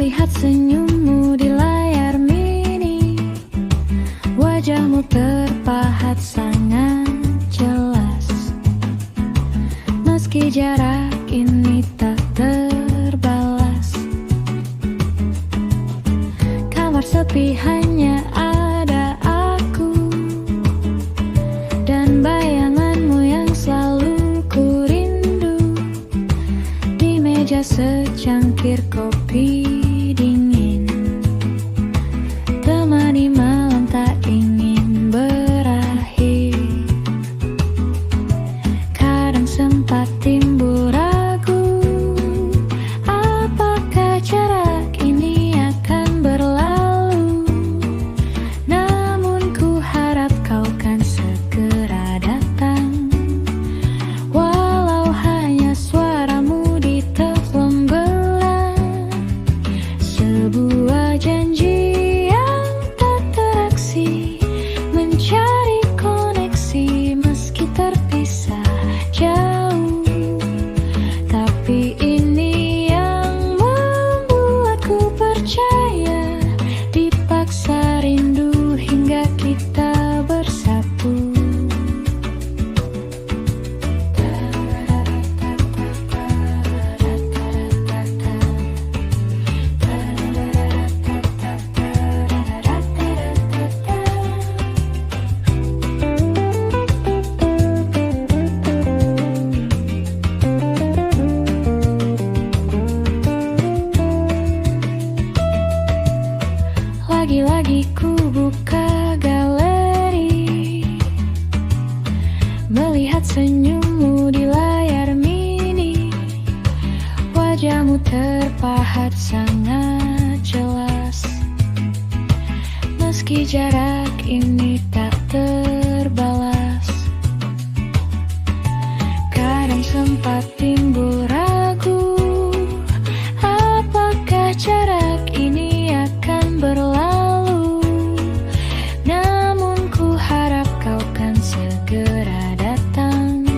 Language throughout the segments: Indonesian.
Melihat senyummu di layar mini, wajahmu terpahat sangat jelas. Meski jarak ini tak terbalas, kamar sepi hanya ada aku dan bayanganmu yang selalu ku rindu. Di meja secangkir kopi dingin, temani malam tak ingin berakhir. Kadang sempat timbul ragu, apakah jarak ini akan berlalu. Namun ku harap kau kan segera datang, walau hanya suaramu di telepon belang. Sebuah janji yang tak teraksi, mencari koneksi meski terpisah jauh. Tapi ini yang membuatku percaya, dipaksa rindu hingga kita bersatu. Lagi-lagi ku buka galeri, melihat senyummu di layar mini. Wajahmu terpahat sangat jelas, meski jarak ini tak terbalas. Kadang sempat timbul ragu, apakah jarak ini akan berlalu. Namun ku harap kau kan segera datang,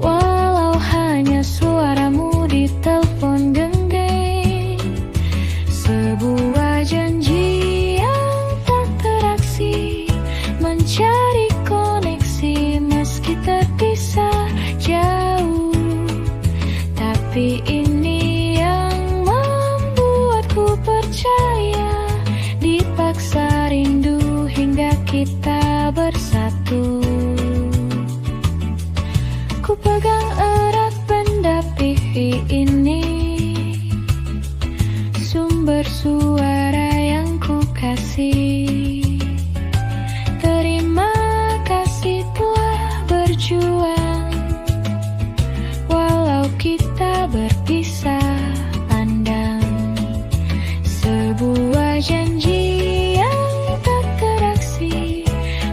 walau hanya suaramu di telepon genggam. Sebuah janji yang tak teraksi, mencari koneksi meski terpisah jauh. Tapi ini yang membuatku percaya, dipaksa rindu hingga kita bersatu. Ku pegang erat benda pipi ini, sumber suara yang ku kasih. Terima kasih telah berjuang, walau kita berpisah pandang. Sebuah janji yang tak teraksi,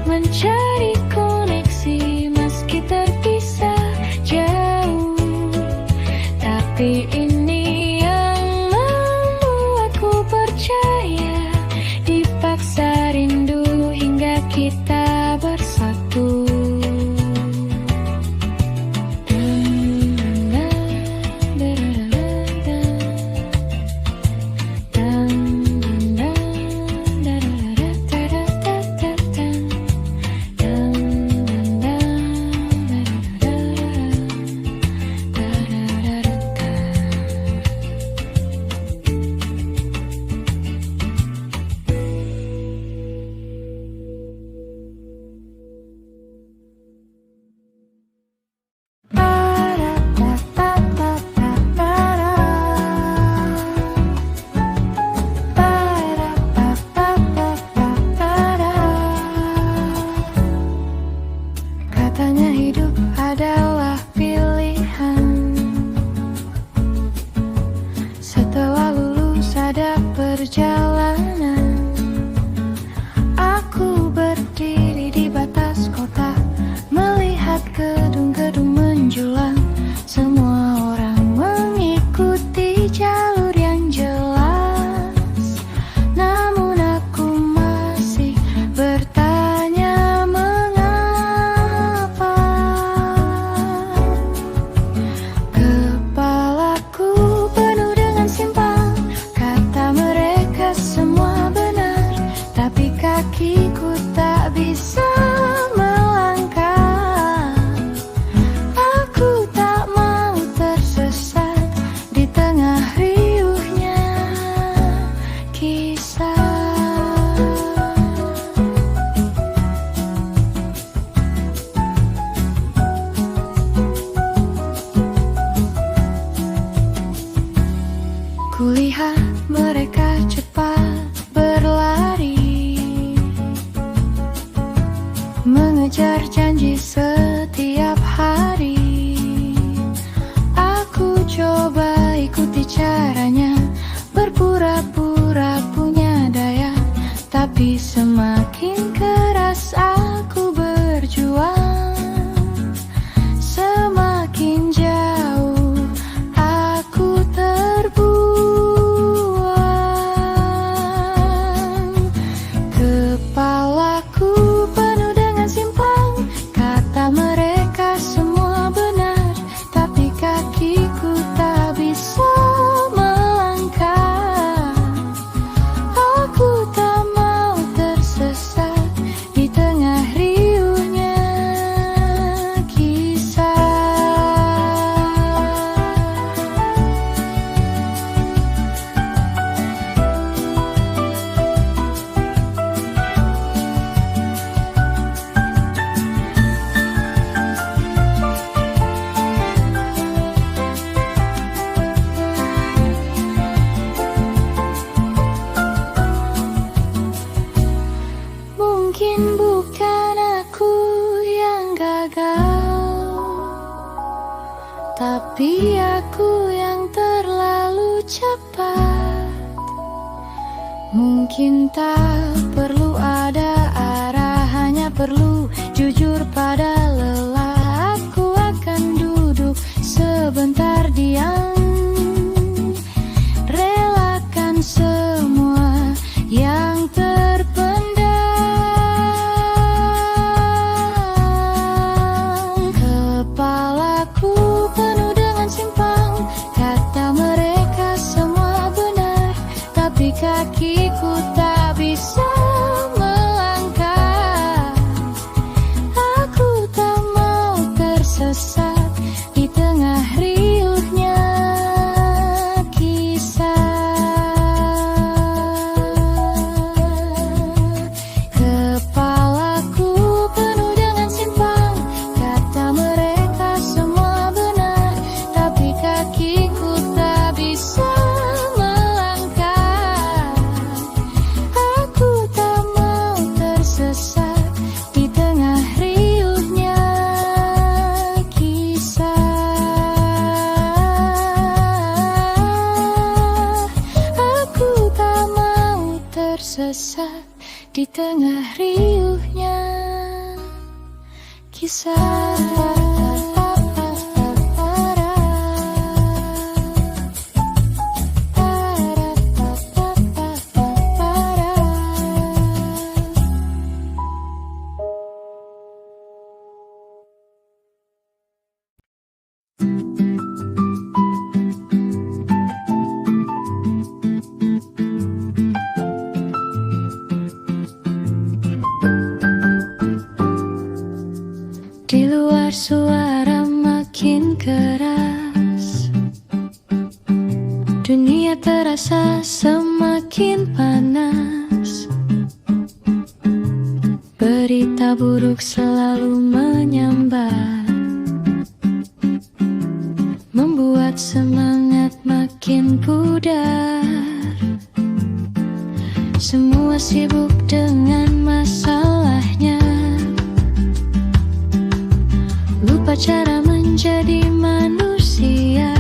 mencari koneksi meski terpisah jauh. Tapi ini yang membuatku percaya, dipaksa rindu hingga kita bersatu. mereka cepat berlari, mengejar janji setiap hari. Aku coba ikuti caranya, berpura-pura punya daya, tapi semakin keras aku berjuang, semakin jauh aku terbuang. Kepalaku penuh dengan simpang, kata mereka semua benar, tapi kakiku tak bisa melangkah. Aku tak mau tersesat di tengah riuhnya kisah. Mungkin bukan aku yang gagal, tapi aku yang terlalu cepat. Mungkin tak perlu ada arah, hanya perlu jujur pada lelah. Aku akan duduk sebentar diam, relakan semua yang terpendam. Kepalaku penuh dengan simpang, kata mereka semua benar, tapi kakiku tak bisa melangkah. Aku tak mau tersesat di tengah riuhnya kisah. Kepalaku penuh dengan simpang, kata mereka semua benar, tapi kakiku tak bisa melangkah. Aku tak mau tersesat di tengah riuhnya kisah. Aku tak mau tersesat di tengah riuhnya kisah. Di luar suara makin keras, dunia terasa semakin panas. Berita buruk selalu menyambar, membuat semangat makin pudar. Semua sibuk dengan masalahnya, lupa cara menjadi manusia.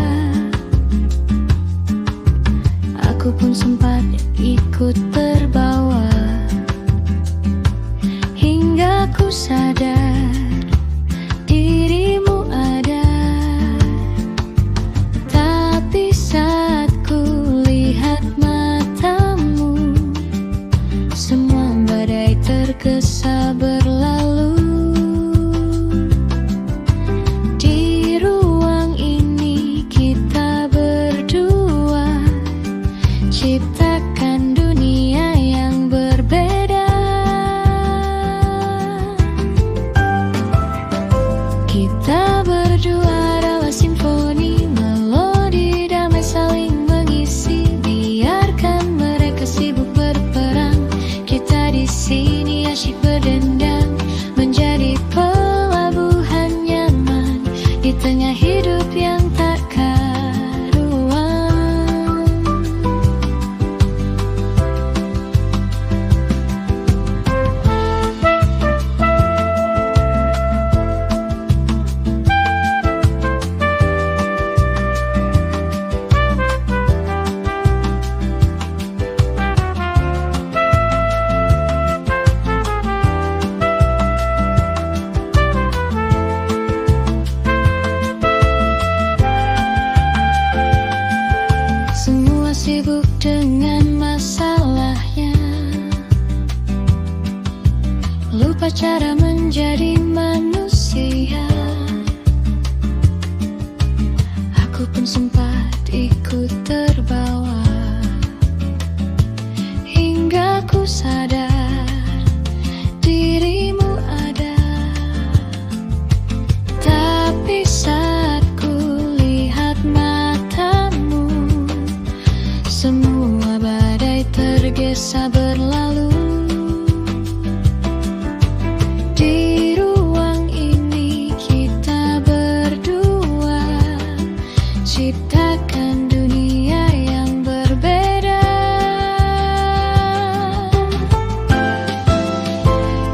Aku pun sempat ikut terbawa, hingga ku sadar dirimu ada. Tapi saat ku lihat matamu, semua badai tergesa berlalu. Ciptakan dunia yang berbeda. Kita berdua adalah simfoni, melodi damai saling mengisi. Biarkan mereka sibuk berperang, kita di sini asyik berdendang, menjadi pelabuhan nyaman di tengah hidup yang tak karuan. dengan masalahnya, lupa cara menjadi manusia. Aku pun sempat ikut terbawa, hingga ku sadar dirimu ada. Tapi saat ku lihat matamu, semua badai tergesa berlalu. Di ruang ini kita berdua ciptakan dunia yang berbeda.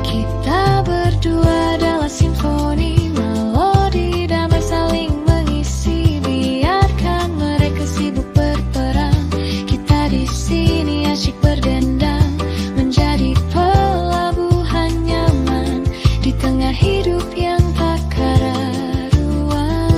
Kita berdua adalah simfoni, melodi damai saling mengisi. Biarkan mereka sibuk berperang, kita di sini asyik berdendang, menjadi pelabuhan nyaman di tengah hidup yang tak karuan.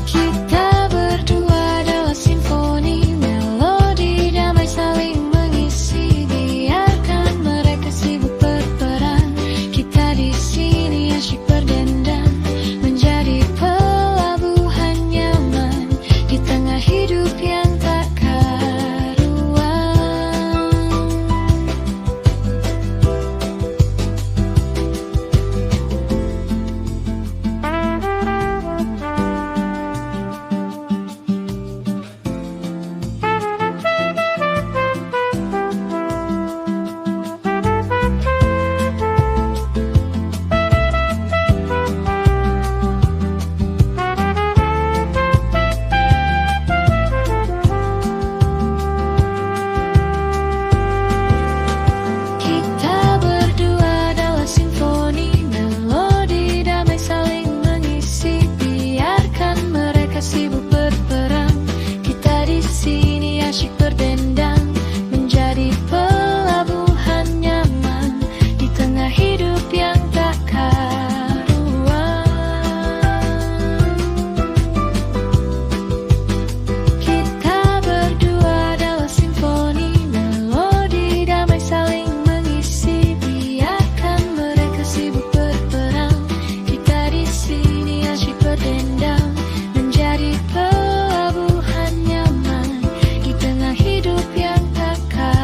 Kita berdua adalah simfoni, melodi damai saling mengisi. Biarkan mereka sibuk berperang, kita di sini asyik berdendang, menjadi pelabuhan nyaman di tengah hidup yang tak karuan. Kita berdua adalah simfoni, melodi damai saling mengisi. Biarkan mereka sibuk berperang, kita di sini asyik berdendang, menjadi pelabuhan nyaman di tengah hidup yang tak karuan. Kita berdua adalah simfoni, melodi damai saling mengisi. Biarkan mereka sibuk berperang, kita di sini asyik berdendang, menjadi pelabuhan nyaman di tengah hidup yang tak karuan.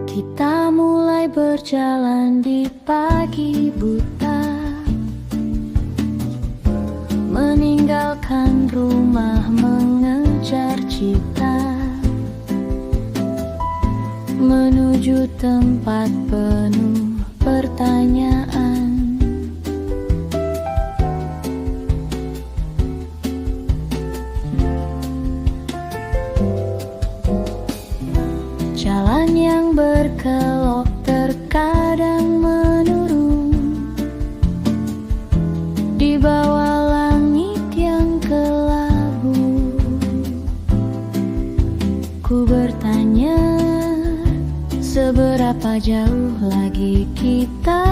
Kita mulai berjalan di pagi buta, meninggalkan rumah mengejar cita, menuju tempat penuh pertanyaan. Jalan yang berkelok terkadang menurun di bawah langit yang kelabu. Ku bertanya, seberapa jauh lagi kita?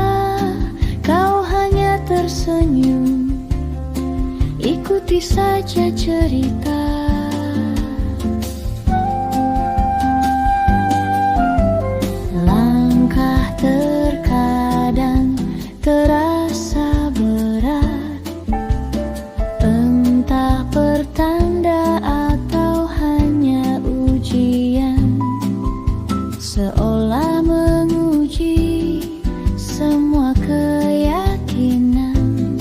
Kau hanya tersenyum, ikuti saja cerita. Langkah terkadang terasa berat, entah pertanda atau hanya ujian, seolah menguji semua keyakinan.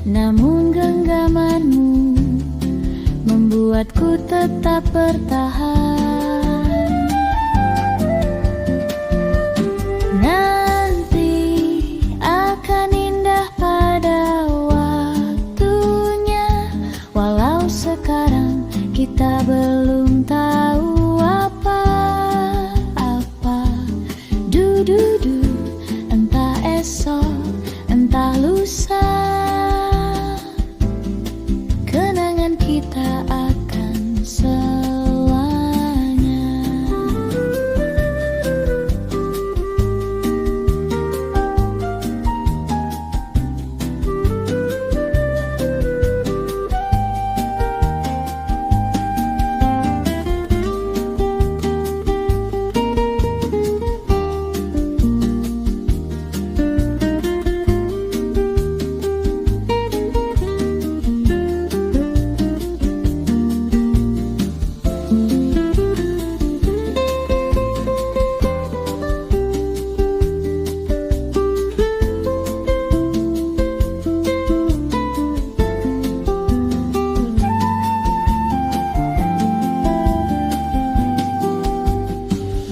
Namun genggamanmu membuatku tetap bertahan. Du-du-du, entah esok, entah lusa, kenangan kita akan selamanya.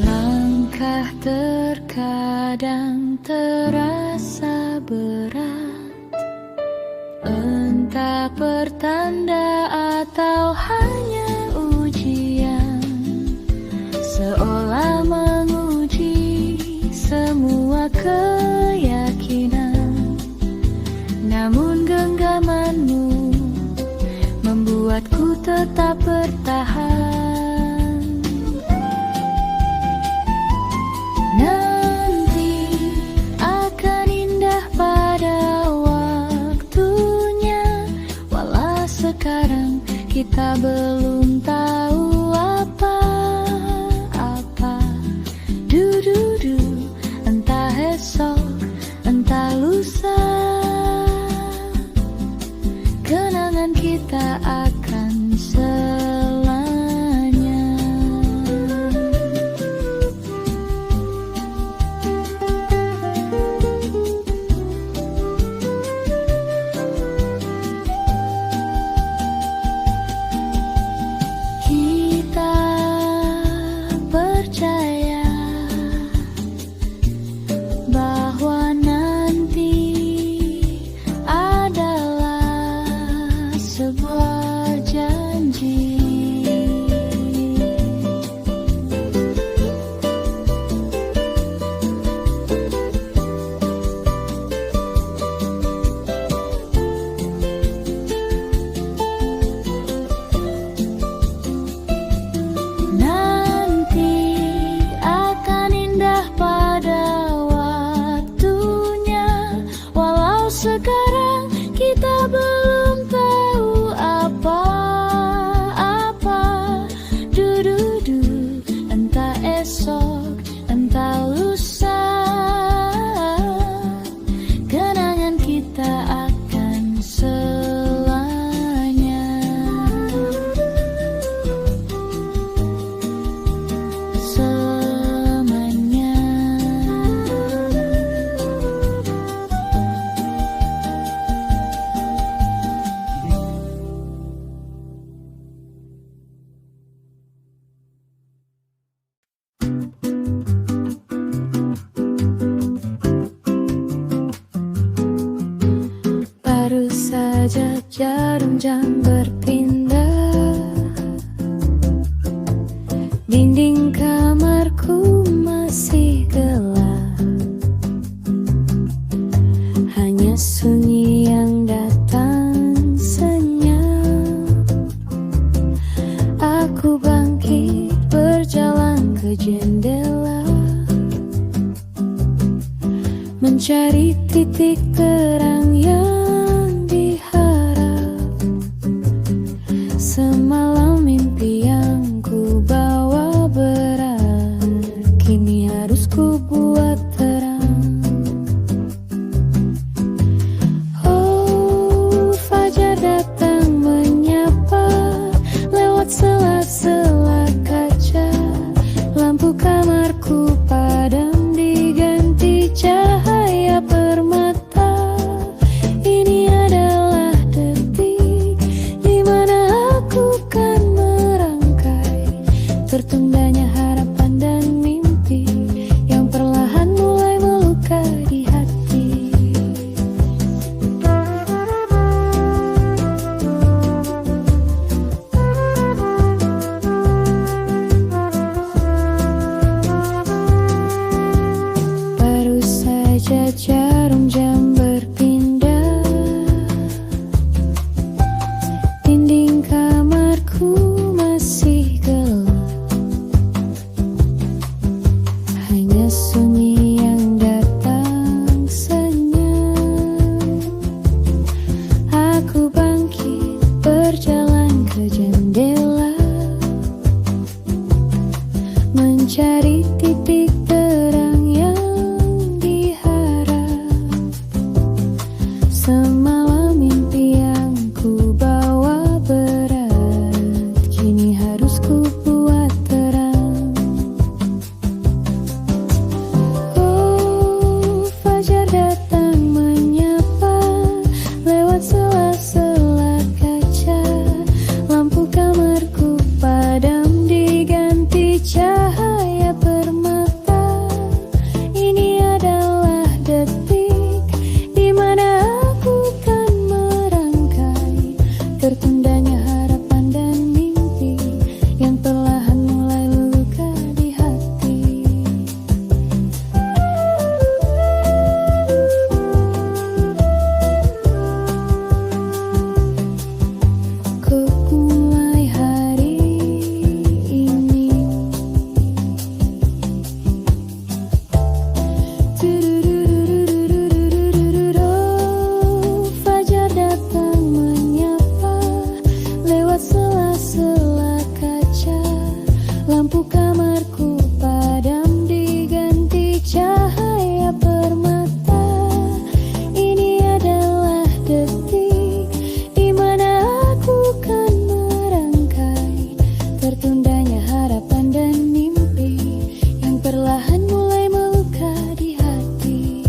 Langkah terkadang terasa berat, entah pertanda atau hanya ujian, seolah menguji semua keyakinan. Namun genggamanmu membuatku tetap bertahan. Nanti akan indah pada waktunya, walau sekarang kita belum tahu apa-apa. Du-du-du, entah esok, entah lusa, kenangan kita akan selamanya. Kita percaya bahwa nanti adalah sebuah janji. Nanti akan indah pada waktunya, walau sekarang kita belum tahu apa-apa. Du-du-du, entah esok, entah lusa, kenangan kita akan selamanya. Selamanya. Baru saja jarum jam berpindah, dinding kamarku masih gelap, hanya sunyi yang datang senyap. Aku bangkit berjalan ke jendela, mencari titik terang yang diharap. Semalam mimpi yang ku bawa berat, kini harus ku buat terang. Oh, fajar datang menyapa lewat sela-sela kaca. Lampu kamarku padam diganti cahaya permata. Ini adalah detik di mana aku kan merangkai tertundanya harapan dan mimpi yang perlahan mulai sunyi yang datang senyap. Aku bangkit berjalan ke jendela, mencari titik terang yang diharap. Semalam mimpi yang ku bawa berat, kini harus ku buat terang. Oh, fajar datang menyapa lewat sela-sela kaca. Lampu kamarku padam diganti cahaya permata. Ini adalah detik di mana aku kan merangkai tertundanya harapan dan mimpi yang perlahan mulai luka di hati. Ku mulai hari ini. Oh, fajar datang menyapa lewat sela-sela kaca. Lampu kamarku padam diganti cahaya permata. Ini adalah detik di mana aku kan merangkai tertundanya harapan dan mimpi yang perlahan mulai meluka di hati.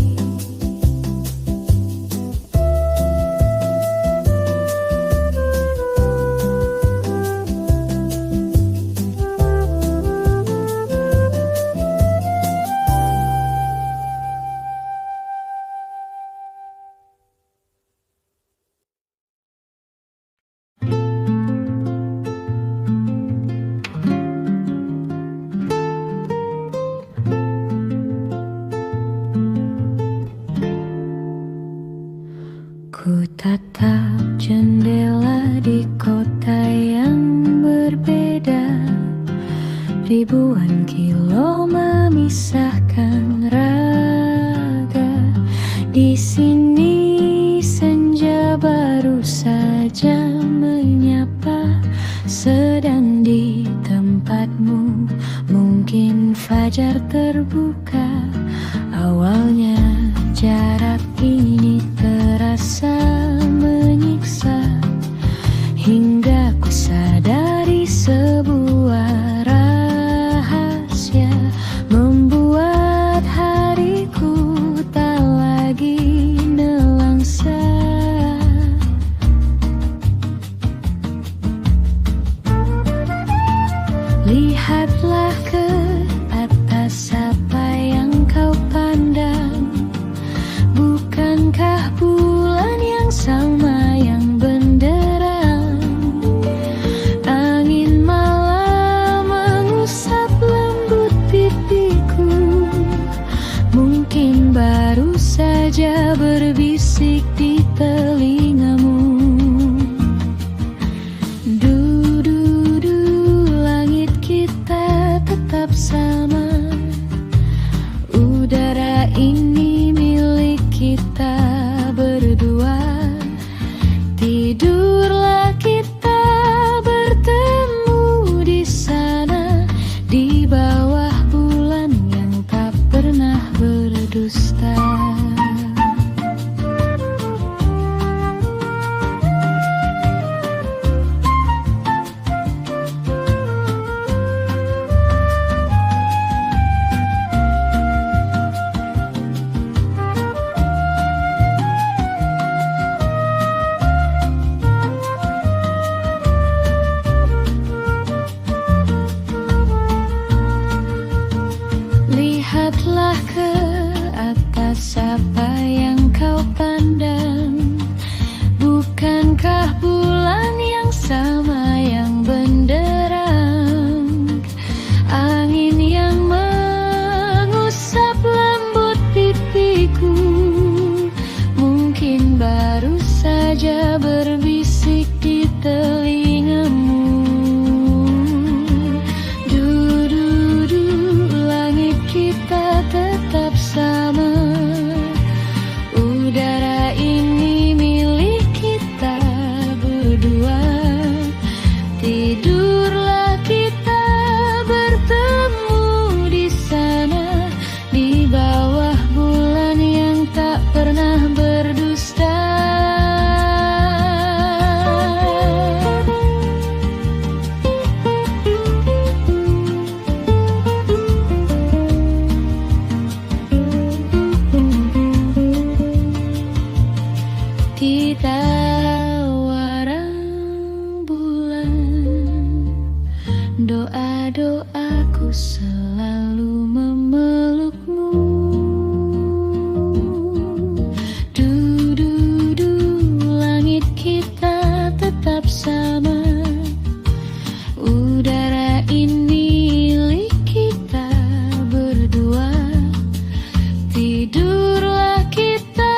Ku tatap jendela di kota yang berbeda. Ribuan kilo memisahkan raga. Di sini senja baru saja menyapa. Sedang di tempatmu mungkin fajar terbuka. Awalnya jarak ini terasa menyiksa, hingga ku sadari sebuah rahasia membuat hariku tak lagi nelangsa. Lihatlah ke atas apa yang kau pandang. Bukankah bulan yang sama yang benderang? Angin malam mengusap lembut pipiku. Mungkin baru saja berbisik di telingamu. Du-du-du, langit kita tetap sama. Udara ini milik kita berdua. Tidurlah kita bertemu di sana, di bawah bulan yang tak pernah berdusta. Lihatlah ke atas apa yang kau pandang. Bukankah bulan yang sama yang benderang? Angin yang mengusap lembut pipiku. Mungkin baru saja berbisik di telingamu. Du-du-du, langit kita tetap sama. Udara ini milik kita berdua. Tidurlah kita bertemu di sana, di bawah bulan yang tak pernah berdusta. Kita warang bulan, doa-doaku selalu memelukmu. Du-du-du, langit kita tetap sama. Udara ini milik kita berdua. Tidurlah kita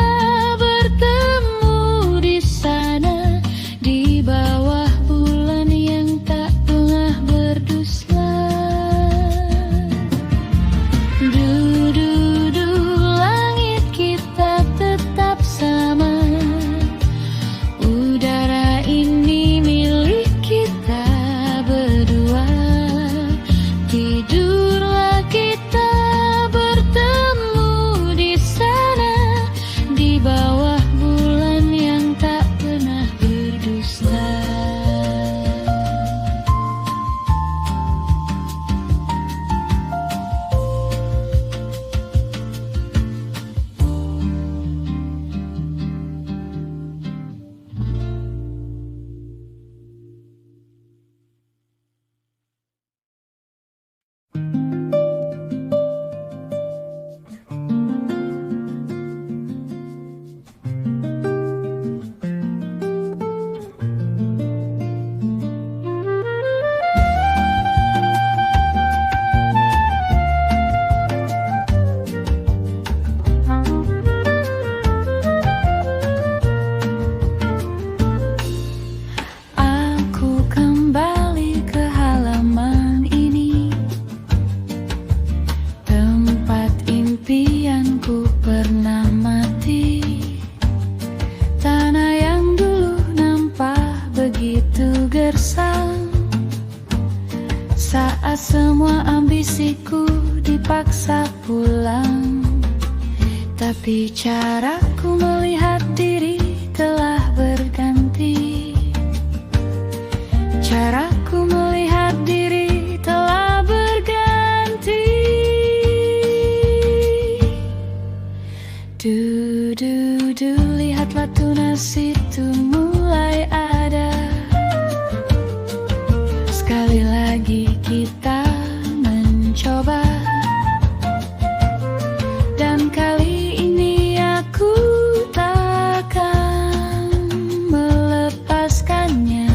bertemu di sana, di bawah bulan yang tak pernah berdusta. Du-du-du, langit kita tetap sama. Udara ini milik kita berdua. Tidurlah kita bertemu di sana, di bawah bulan yang tak pernah berdusta. Aku kembali ke halaman ini, tempat impianku pernah mati. Tanah yang dulu nampak begitu gersang, saat semua ambisiku dipaksa pulang. Tapi caraku melihat diri telah berganti. Caraku melihat diri telah berganti. Du-du-du, lihatlah tunas itu mulai ada. Sekali lagi kita mencoba, dan kali ini aku takkan melepaskannya.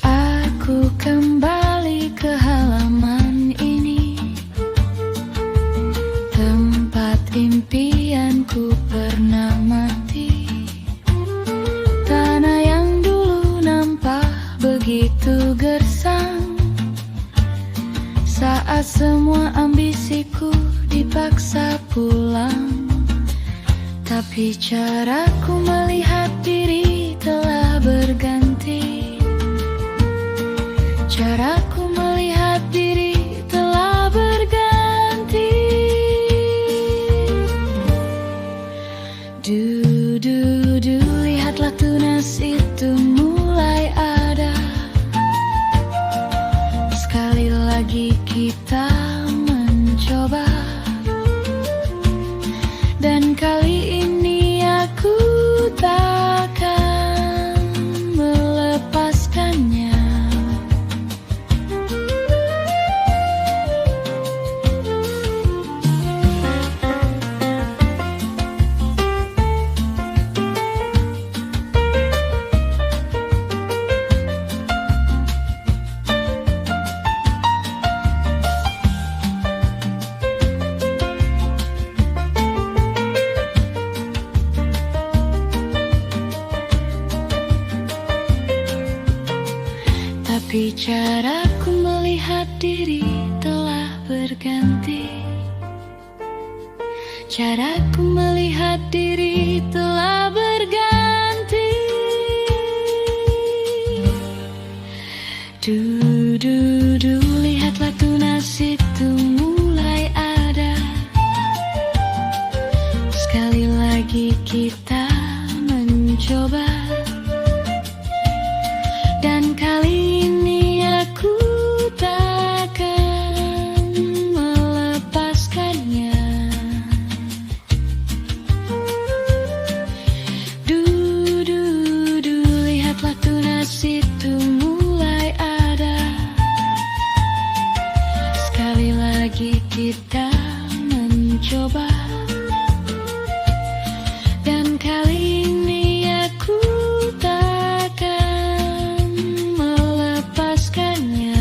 Aku kembali ke halaman ini, tempat impianku pernah mati. Tanah yang dulu nampak begitu gersang, saat semua ambisiku dipaksa pulang. Tapi caraku melihat diri telah berganti. Caraku melihat diri telah berganti. Du-du-du, lihatlah tunas itu mulai ada. Sekali lagi kita mencoba, dan kali ini aku takkan melepaskannya. Tapi caraku melihat diri telah berganti. Caraku melihat diri telah berganti. Lihatlah tunas itu mulai ada. Sekali lagi kita mencoba. Dan kali ini aku takkan melepaskannya. Lihatlah tunas itu mulai ada. Sekali lagi kita mencoba. Dan kali ini aku takkan melepaskannya.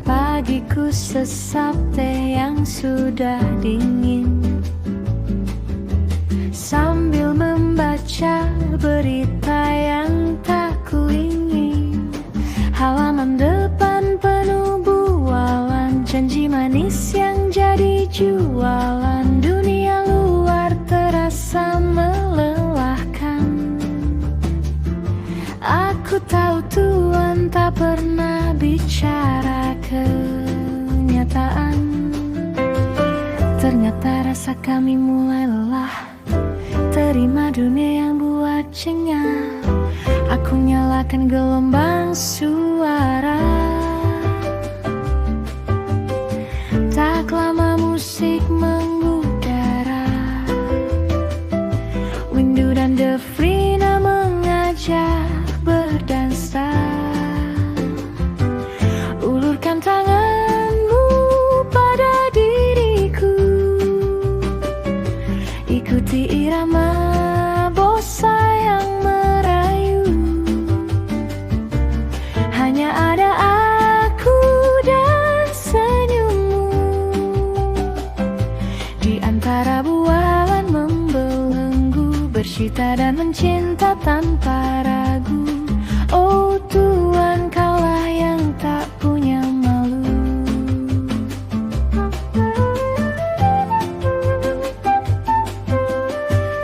Pagiku sesap teh yang sudah dingin, sambil membaca berita yang tak kuingin. Halaman depan penuh bualan, janji manis yang jadi jualan. Dunia luar terasa melelahkan. Aku tahu Tuhan tak pernah bicara kenyataan. Ternyata rasa kami mulai lelah, terima dunia yang buat cengah. Aku nyalakan gelombang suara. Tak lama musik mengudara. Windu dan Defrina mengajak berdansa. Ulurkan tanganmu pada diriku, ikuti irama bossa yang merayu. Hanya ada aku dan senyummu di antara bualan membelenggu, bersyita dan mencinta tanpa ragu. Oh Tuhan, kaulah yang tak punya malu.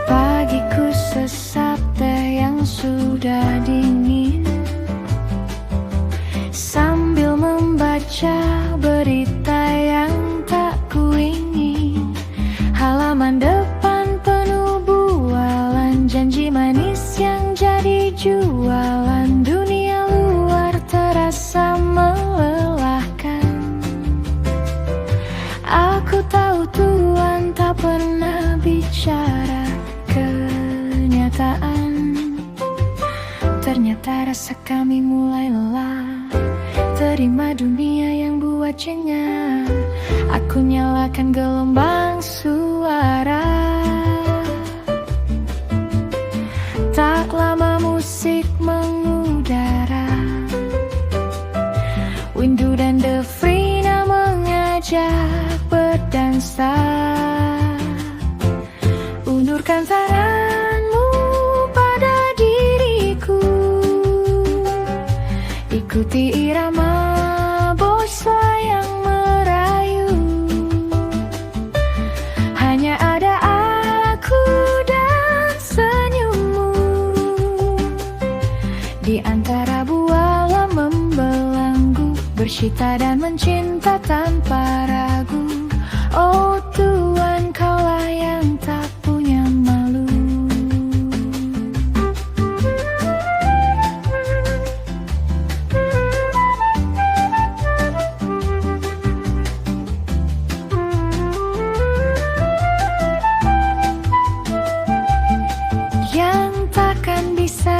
Pagiku sesap teh yang sudah dingin, sambil membaca berita yang tak kuingin. Halaman depan penuh bualan, janji manis yang jadi jualan. Dunia luar terasa melelahkan. Aku tahu Tuhan tak pernah bicara kenyataan. Ternyata rasa kami mulai lelah, terima dunia yang buat cengah. Aku nyalakan gelombang suara. Tak lama musik mengudara. Windu dan Defrina mengajak berdansa. Ulurkan tanganmu pada diriku, ikuti irama bossa yang merayu. Hanya ada aku dan senyummu di antara bualan membelenggu, bersyita dan mencinta tanpa ragu. Oh Tuhan, kaulah yang tak punya malu.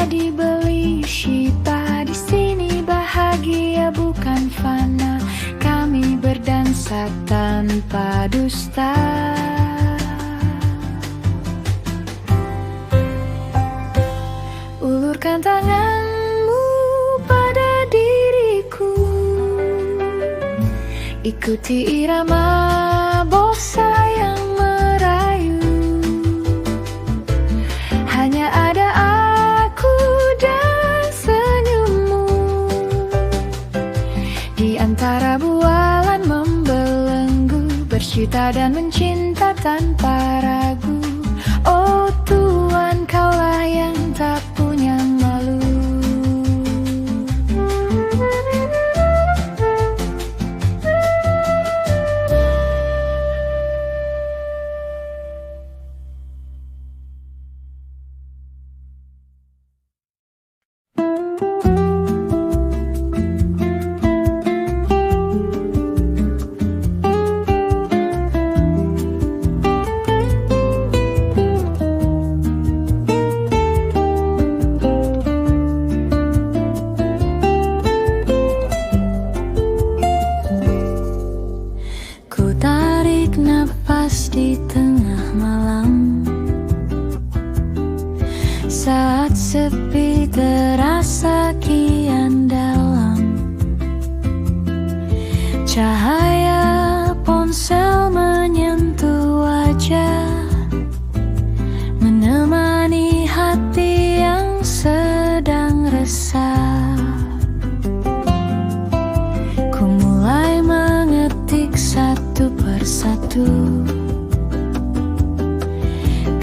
dibeli Shiva. Di sini bahagia bukan fana, kami berdansa tanpa dusta. Ulurkan tanganmu pada diriku, ikuti irama bossa yang merayu. Hanya ada aku dan senyummu, di antara bualan membelenggu, bersyuta dan mencinta tanpa ragu. Oh Tuhan, kaulah yang tak punya malu. Di tengah malam, saat sepi terasa kian dalam, cahaya ponsel menyentuh wajah, menemani hati yang sedang resah. Ku mulai mengetik satu persatu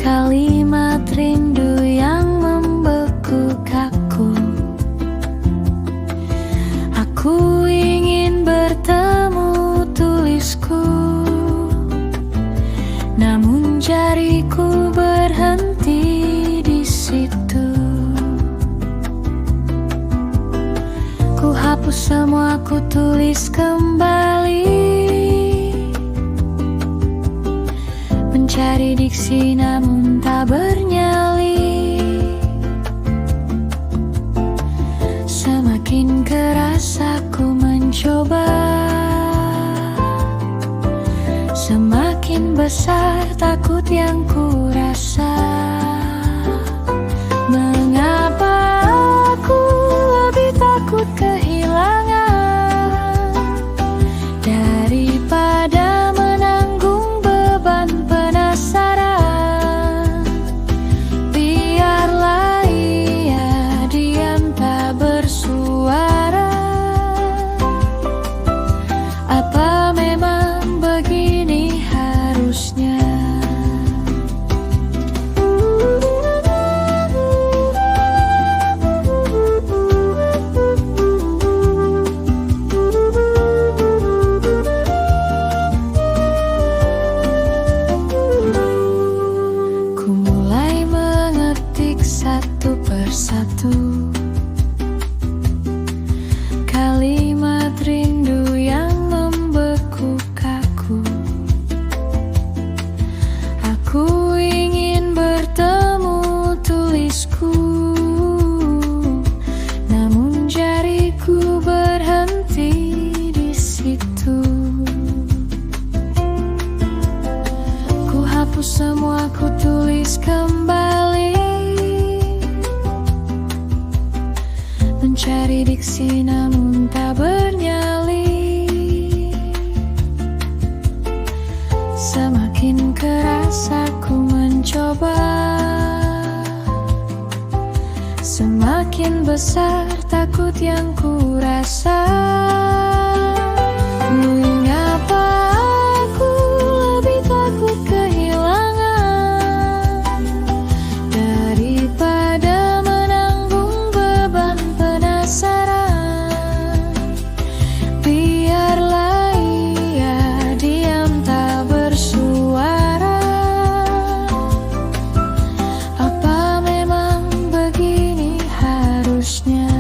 kalimat rindu yang membeku kaku. Aku ingin bertemu, tulisku, namun jariku berhenti di situ. Ku hapus semua, ku tulis kembali, mencari diksi namun tak bernyali. Semakin keras aku mencoba, semakin besar takut yang ku rasa. Mengapa aku lebih takut kehilangan daripada menanggung beban penasaran? Biarlah ia diam tak bersuara. Apa memang begini harusnya? Satu persatu kalimat rindu yang membeku kaku. Aku ingin bertemu, tulisku, namun jariku berhenti di situ. Ku hapus semua, ku tulis kembali, mencari diksi namun tak bernyali. Semakin keras aku mencoba, semakin besar takut yang ku rasa. Mengapa aku lebih takut kehilangan daripada menanggung beban penasaran? Biarlah ia diam tak bersuara. Apa memang begini harusnya?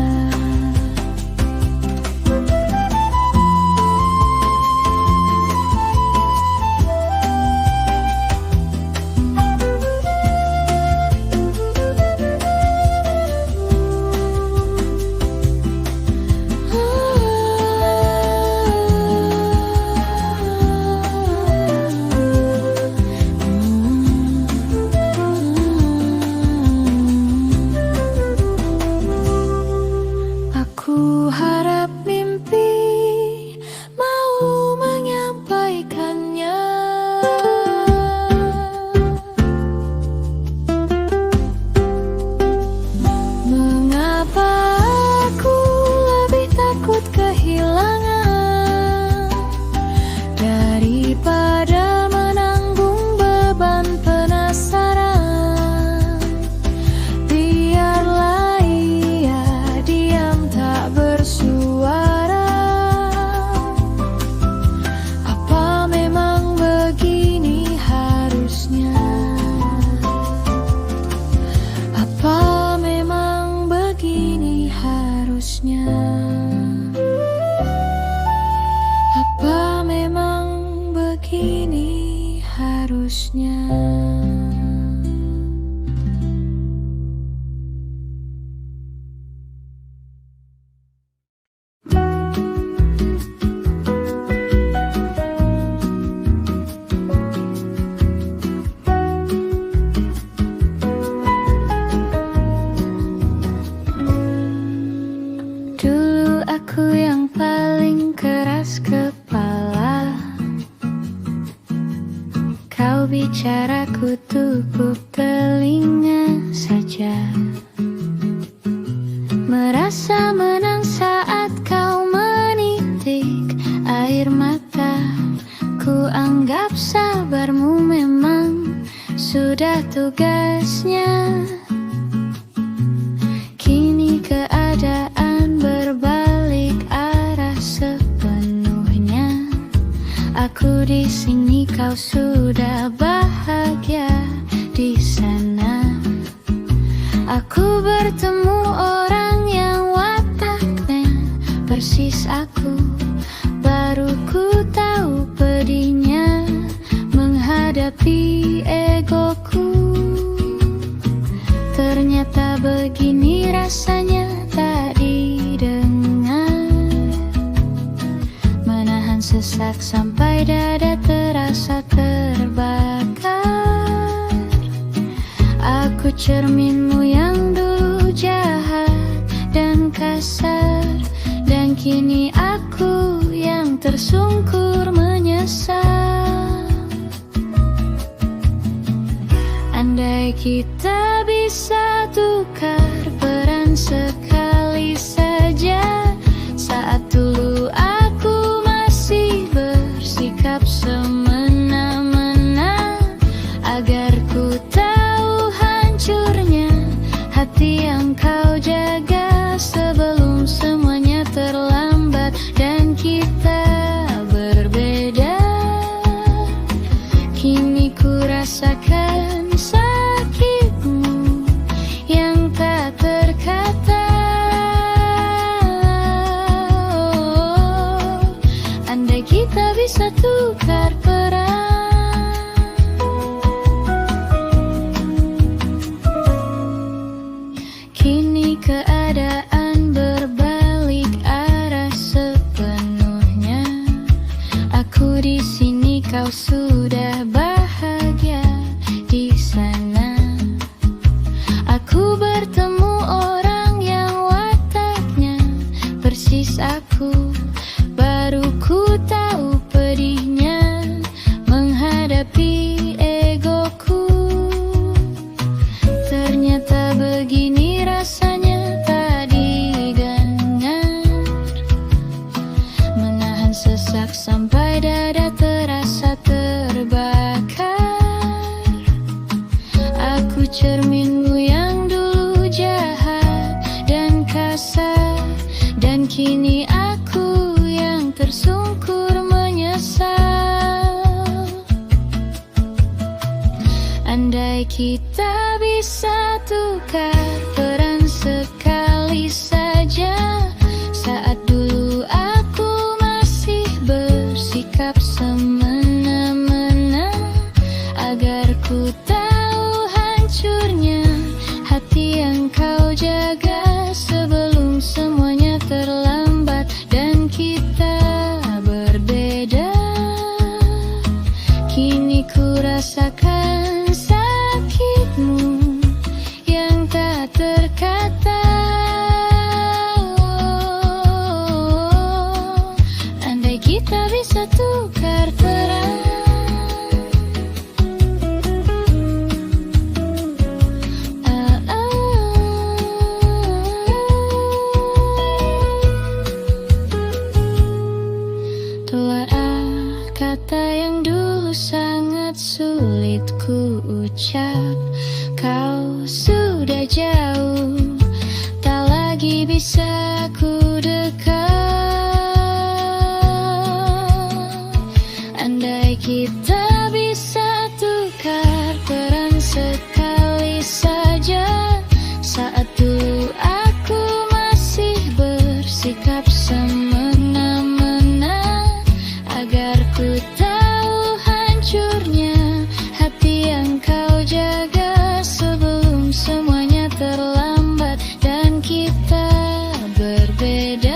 keras kepala. Kau bicara ku tutup telinga saja. Merasa menang saat kau menitik air mata. Ku anggap sabarmu memang sudah tugasnya. Kini keadaan berbalik arah sepenuhnya. Aku di sini, kau sudah bahagia di sana. Aku bertemu orang yang wataknya persis aku. Baru ku tahu pedihnya menghadapi egoku. Ternyata begini rasanya tak didengar. Menahan sesak sampai dada terasa terbakar. Aku cerminmu yang dulu jahat dan kasar. Dan kini aku yang tersungkur menyesal. Andai kita bisa tukar peran sekali saja. Saat dulu aku masih bersikap semena-mena. Agar ku tahu hancurnya hati yang kau jaga. Sebelum semuanya terlambat dan kita berbeda. Kini ku rasakan sakitmu yang tak terkata. Andai kita bisa tukar peran. Kini keadaan berbalik arah sepenuhnya. Aku di sini, kau sudah bahagia di sana. Aku bertemu orang yang wataknya persis aku. Baru ku tahu pedihnya menghadapi egoku. Ternyata begini rasanya tak didengar. Menahan sesak sampai dada terasa terbakar. Aku cerminmu yang dulu jahat dan kasar. Dan kini aku yang tersungkur menyesal. Andai kita bisa tukar peran sekali saja. Saat dulu aku masih bersikap semena-mena. Agar ku tahu hancurnya hati yang kau jaga. Sebelum semuanya terlambat dan kita berbeda. Kini ku rasakan sakitmu yang tak terkata. Andai kita bisa tukar peran. Telah kata yang dulu sangat sulit ku ucap. Kau sudah jauh, tak lagi bisa ku dekat. Andai kita bisa tukar peran sekali saja. Saat dulu aku masih bersikap semena-mena. Agar ku tahu hancurnya hati yang kau jaga. Sebelum semuanya terlambat dan kita berbeda.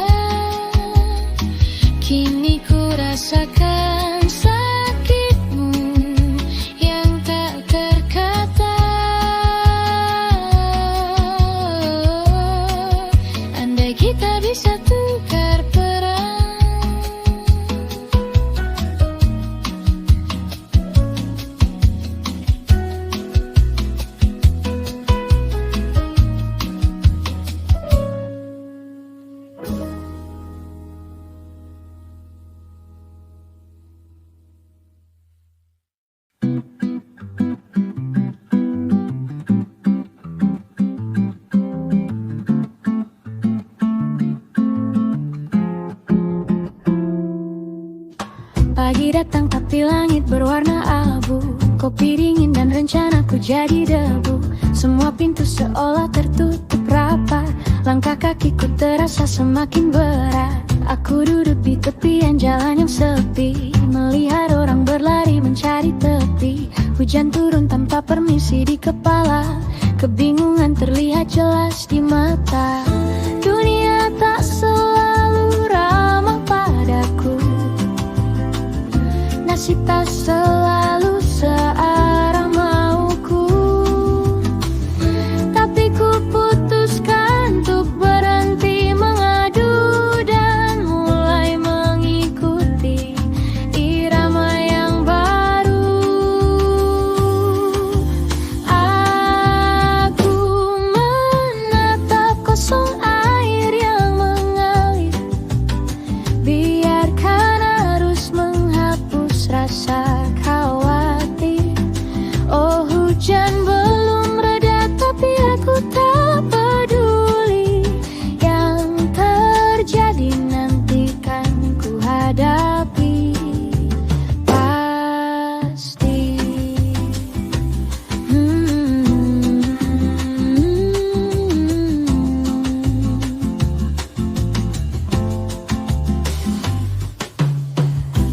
Tapi langit berwarna abu, kopi dingin dan rencanaku jadi debu. Semua pintu seolah tertutup rapat, langkah kakiku terasa semakin berat. Aku duduk di tepian jalan yang sepi, melihat orang berlari mencari tepi. Hujan turun tanpa permisi di kepala, kebingungan terlihat jelas di mata. Dunia tak selalu ramah padaku, nasib tak selalu searah mauku. Tapi ku putuskan untuk berhenti mengadu dan mulai mengikuti irama yang baru. Aku menatap kosong air yang mengalir, biarkan arus menghapus rasa khawatir. Oh, hujan belum reda tapi aku tak peduli. Yang terjadi nantikan ku hadapi pasti.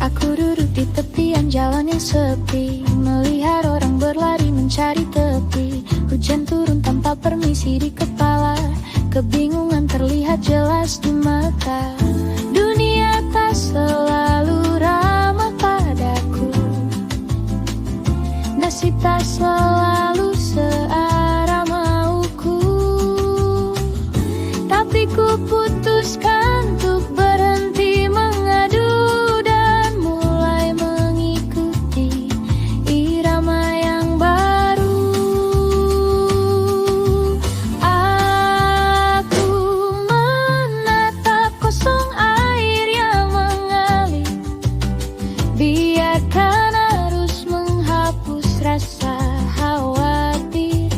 Aku duduk di tepian jalan yang sepi, melihat orang berlari mencari tepi. Hujan turun tanpa permisi di kepala, kebingungan terlihat jelas di mata. Dunia tak selalu ramah padaku, nasib tak selalu searah mauku. Tapi ku putuskan untuk berhenti mengadu dan mulai mengikuti irama yang baru. Aku menatap kosong air yang mengalir, biarkan arus menghapus rasa khawatir.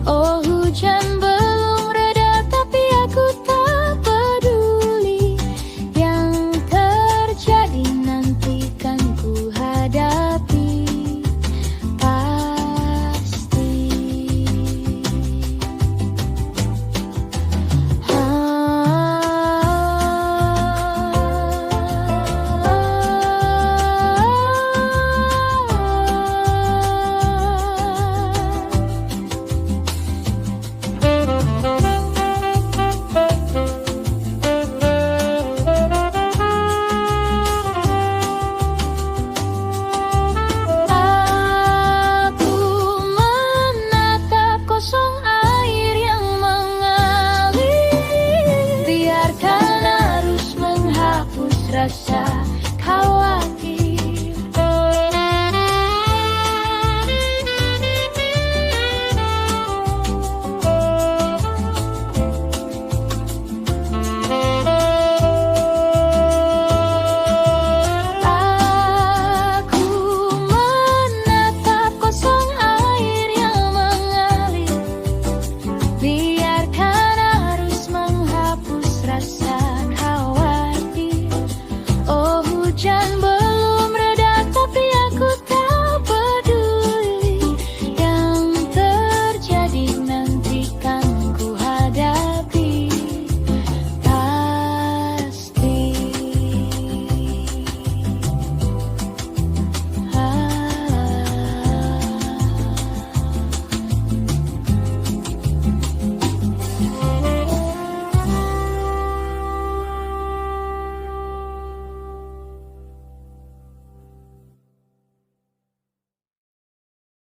Oh, hujan belum reda tapi aku tak peduli. Yang terjadi nantikan ku hadapi pasti. Aku menatap kosong air yang mengalir, biarkan arus menghapus rasa